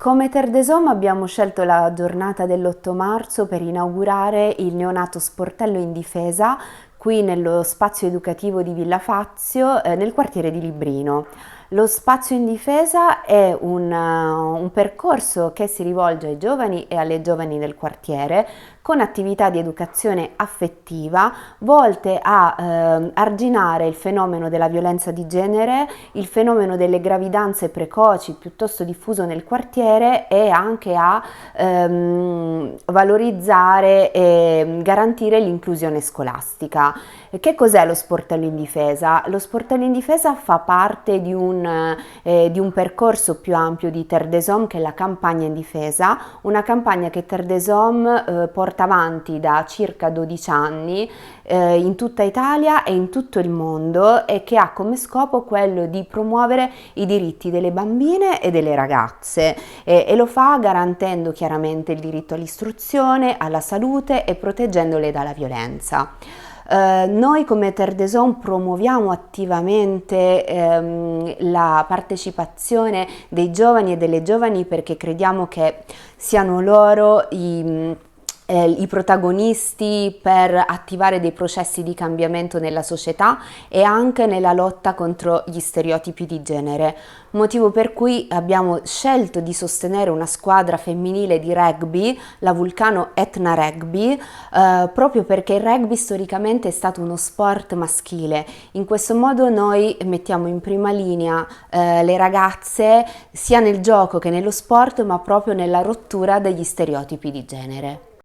Come Terre des Hommes abbiamo scelto la giornata dell'8 marzo per inaugurare il neonato sportello in difesa qui nello spazio educativo di Villa Fazio, nel quartiere di Librino. Lo spazio in difesa è un percorso che si rivolge ai giovani e alle giovani del quartiere con attività di educazione affettiva volte a arginare il fenomeno della violenza di genere, il fenomeno delle gravidanze precoci piuttosto diffuso nel quartiere e anche a valorizzare e garantire l'inclusione scolastica. Che cos'è lo sportello in difesa? Lo sportello in difesa fa parte di un percorso più ampio di Terre des Hommes, che è la campagna in difesa, una campagna che Terre des Hommes porta avanti da circa 12 anni in tutta Italia e in tutto il mondo, e che ha come scopo quello di promuovere i diritti delle bambine e delle ragazze e lo fa garantendo chiaramente il diritto all'istruzione, alla salute e proteggendole dalla violenza. Noi come Terre des Hommes promuoviamo attivamente la partecipazione dei giovani e delle giovani, perché crediamo che siano loro i protagonisti per attivare dei processi di cambiamento nella società e anche nella lotta contro gli stereotipi di genere, motivo per cui abbiamo scelto di sostenere una squadra femminile di rugby, la Vulcano Etna Rugby, proprio perché il rugby storicamente è stato uno sport maschile. In questo modo noi mettiamo in prima linea le ragazze sia nel gioco che nello sport, ma proprio nella rottura degli stereotipi di genere.